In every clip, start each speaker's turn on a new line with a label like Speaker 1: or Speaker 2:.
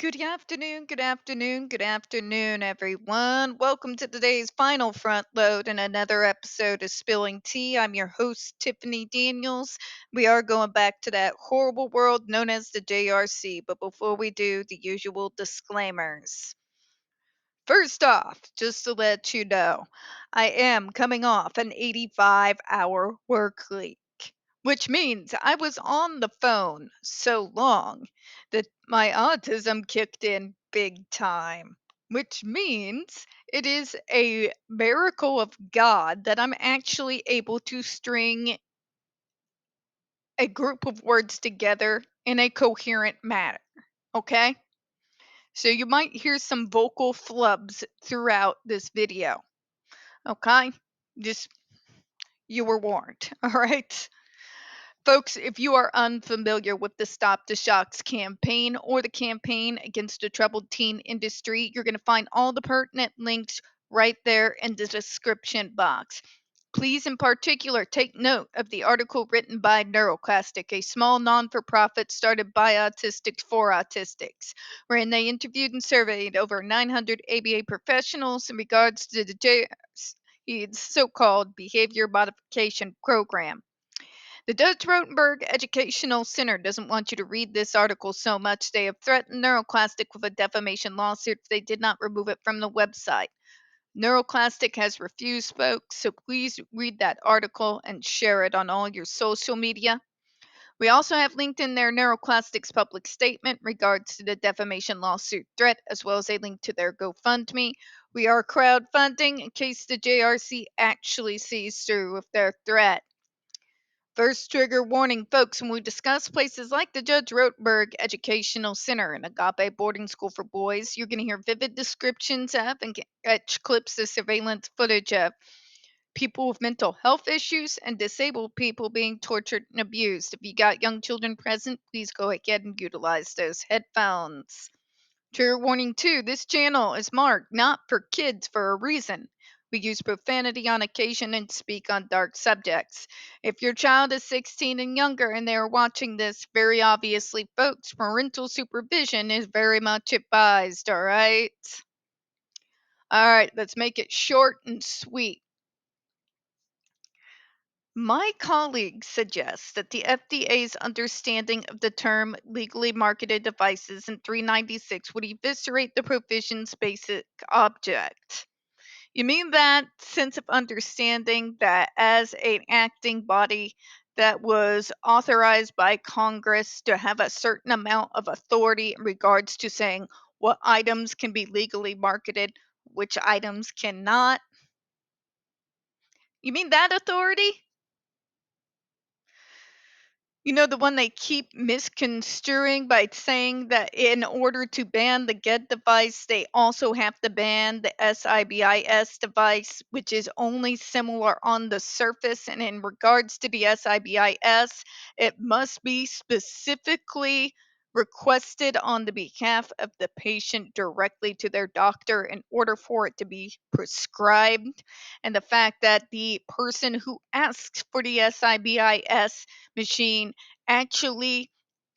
Speaker 1: Good afternoon, good afternoon, good afternoon, everyone. Welcome to today's final front load and another episode of Spilling Tea. I'm your host, Tiffany Daniels. We are going back to that horrible world known as the JRC, but before we do, the usual disclaimers. First off, just to let you know, I am coming off an 85-hour work week, which means I was on the phone so long that my autism kicked in big time, which means it is a miracle of God that I'm actually able to string a group of words together in a coherent manner. Okay? So you might hear some vocal flubs throughout this video. Okay? Just you were warned. All right? Folks, if you are unfamiliar with the Stop the Shocks campaign or the campaign against the troubled teen industry, you're going to find all the pertinent links right there in the description box. Please, in particular, take note of the article written by NeuroClastic, a small non for profit started by autistics for autistics, wherein they interviewed and surveyed over 900 ABA professionals in regards to the JRC's so called behavior modification program. The Dutch Rotenberg Educational Center doesn't want you to read this article so much they have threatened NeuroClastic with a defamation lawsuit if they did not remove it from the website. NeuroClastic has refused, folks, so please read that article and share it on all your social media. We also have linked in there NeuroClastic's public statement regards to the defamation lawsuit threat, as well as a link to their GoFundMe. We are crowdfunding in case the JRC actually sees through with their threat. First trigger warning, folks, when we discuss places like the Judge Rotenberg Educational Center and Agape Boarding School for Boys, you're going to hear vivid descriptions of and catch clips of surveillance footage of people with mental health issues and disabled people being tortured and abused. If you got young children present, please go ahead and utilize those headphones. Trigger warning 2, this channel is marked not for kids for a reason. We use profanity on occasion and speak on dark subjects. If your child is 16 and younger and they are watching this, very obviously, folks, parental supervision is very much advised, all right? All right, let's make it short and sweet. My colleague suggests that the FDA's understanding of the term legally marketed devices in 396 would eviscerate the provision's basic object. You mean that sense of understanding that as an acting body that was authorized by Congress to have a certain amount of authority in regards to saying what items can be legally marketed, which items cannot? You mean that authority? You know, the one they keep misconstruing by saying that in order to ban the GET device, they also have to ban the SIBIS device, which is only similar on the surface. And in regards to the SIBIS, it must be specifically requested on the behalf of the patient directly to their doctor in order for it to be prescribed. And the fact that the person who asks for the SIBIS machine actually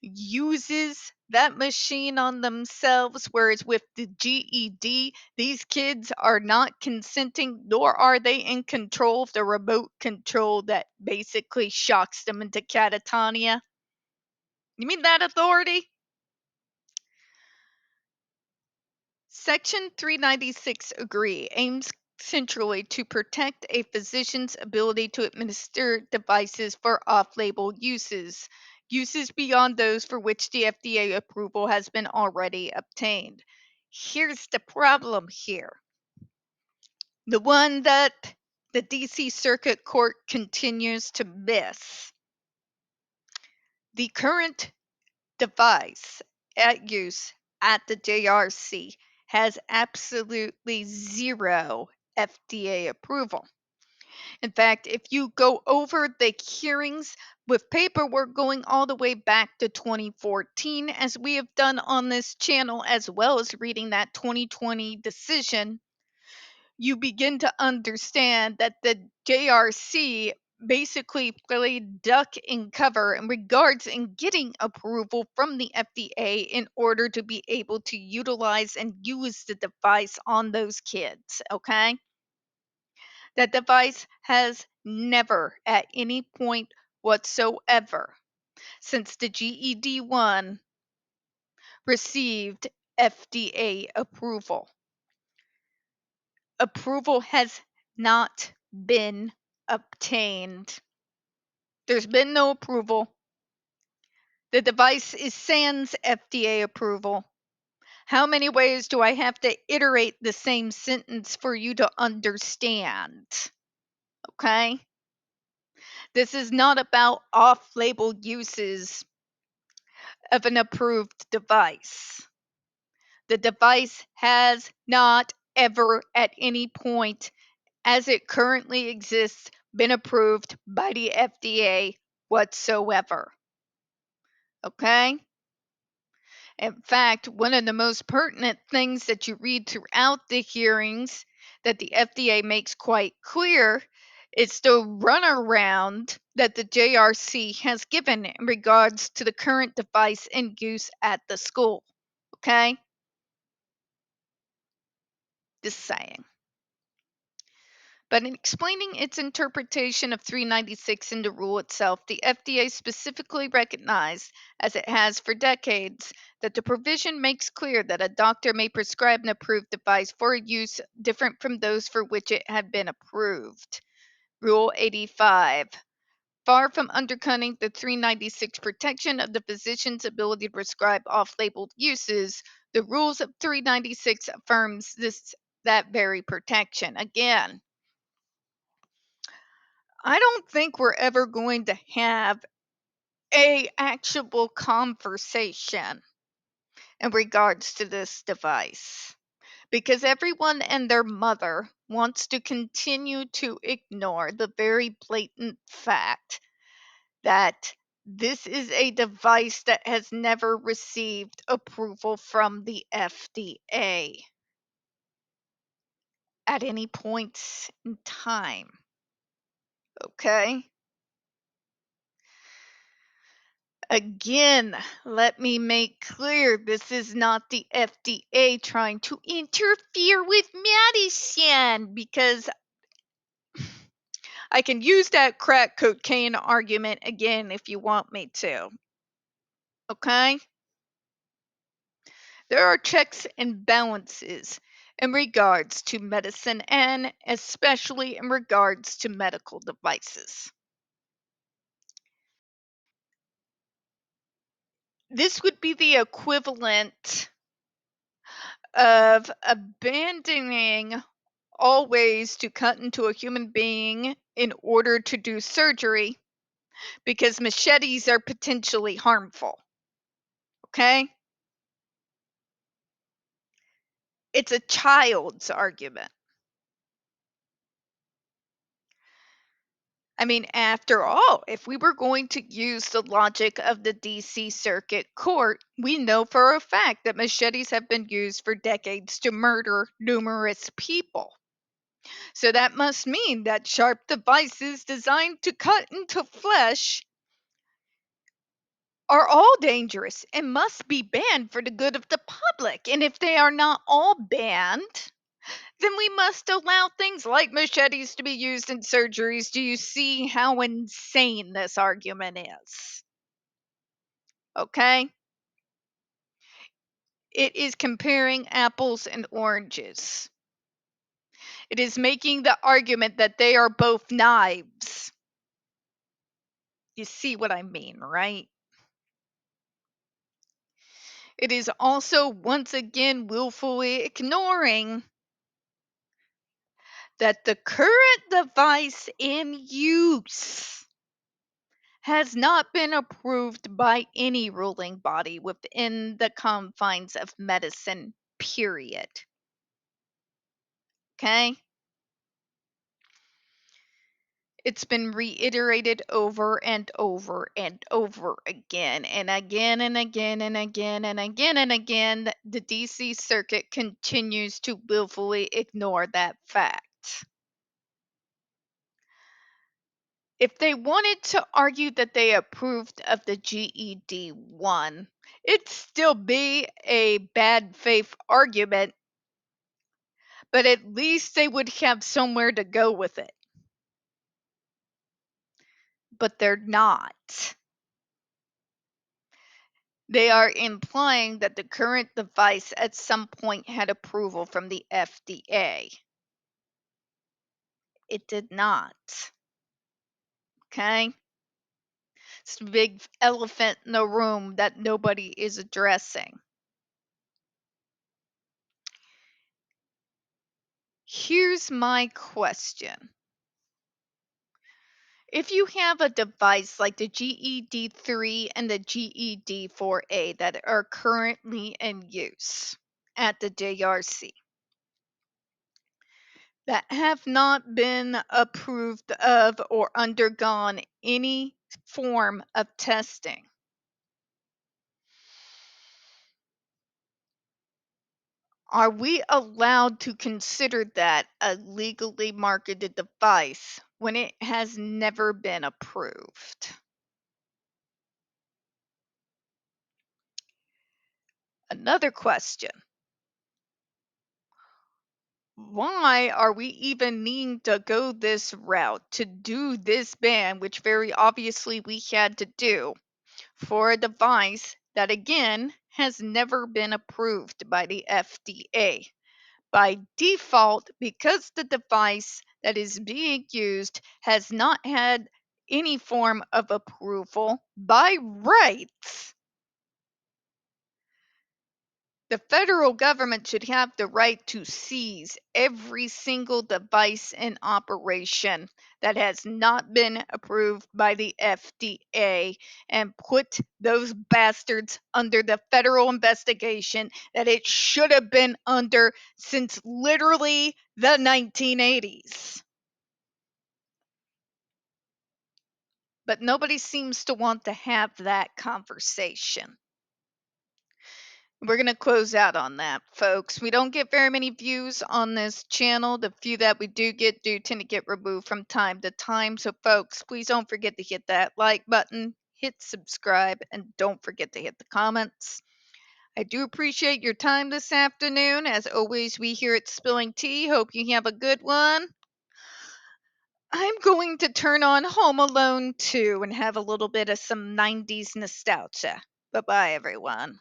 Speaker 1: uses that machine on themselves, whereas with the GED, these kids are not consenting, nor are they in control of the remote control that basically shocks them into catatonia. You mean that authority? Section 396 agree aims centrally to protect a physician's ability to administer devices for off-label uses beyond those for which the FDA approval has been already obtained. Here's the problem here. The one that the DC Circuit Court continues to miss. The current device at use at the JRC has absolutely zero FDA approval. In fact, if you go over the hearings with paperwork going all the way back to 2014, as we have done on this channel, as well as reading that 2020 decision, you begin to understand that the JRC basically played duck and cover in regards in getting approval from the FDA in order to be able to utilize and use the device on those kids, okay? That device has never at any point whatsoever since the GED-1 received FDA approval. Approval has not been obtained. There's been no approval. The device is sans FDA approval. How many ways do I have to iterate the same sentence for you to understand? Okay? This is not about off-label uses of an approved device. The device has not ever at any point, as it currently exists, been approved by the FDA whatsoever. Okay? In fact, one of the most pertinent things that you read throughout the hearings that the FDA makes quite clear is the runaround that the JRC has given in regards to the current device in use at the school. Okay? Just saying. But in explaining its interpretation of 396 in the rule itself, the FDA specifically recognized, as it has for decades, that the provision makes clear that a doctor may prescribe an approved device for use different from those for which it had been approved. Rule 85. Far from undercutting the 396 protection of the physician's ability to prescribe off-label uses, the rules of 396 affirms that very protection. Again, I don't think we're ever going to have a actual conversation in regards to this device because everyone and their mother wants to continue to ignore the very blatant fact that this is a device that has never received approval from the FDA at any point in time. Okay? Again, let me make clear this is not the FDA trying to interfere with medicine because I can use that crack cocaine argument again if you want me to. Okay? There are checks and balances in regards to medicine and especially in regards to medical devices. This would be the equivalent of abandoning all ways to cut into a human being in order to do surgery because machetes are potentially harmful. Okay? It's a child's argument. I mean, after all, if we were going to use the logic of the DC Circuit Court, we know for a fact that machetes have been used for decades to murder numerous people. So that must mean that sharp devices designed to cut into flesh are all dangerous and must be banned for the good of the public. And if they are not all banned, then we must allow things like machetes to be used in surgeries. Do you see how insane this argument is? Okay? It is comparing apples and oranges. It is making the argument that they are both knives. You see what I mean, right? It is also once again willfully ignoring that the current device in use has not been approved by any ruling body within the confines of medicine, period. Okay? It's been reiterated over and over and over again and again and again and again and again and again. The DC Circuit continues to willfully ignore that fact. If they wanted to argue that they approved of the GED 1, it'd still be a bad faith argument, but at least they would have somewhere to go with it. But they're not. They are implying that the current device at some point had approval from the FDA. It did not. Okay? It's the big elephant in the room that nobody is addressing. Here's my question. If you have a device like the GED3 and the GED4A that are currently in use at the JRC that have not been approved of or undergone any form of testing, are we allowed to consider that a legally marketed device when it has never been approved? Another question. Why are we even needing to go this route to do this ban, which very obviously we had to do for a device that again has never been approved by the FDA? By default, because the device that is being used has not had any form of approval by rights, the federal government should have the right to seize every single device in operation that has not been approved by the FDA and put those bastards under the federal investigation that it should have been under since literally the 1980s. But nobody seems to want to have that conversation. We're going to close out on that, folks. We don't get very many views on this channel. The few that we do tend to get removed from time to time. So, folks, please don't forget to hit that like button, hit subscribe, and don't forget to hit the comments. I do appreciate your time this afternoon. As always, we here at Spilling Tea hope you have a good one. I'm going to turn on Home Alone 2 and have a little bit of some 90s nostalgia. Bye bye, everyone.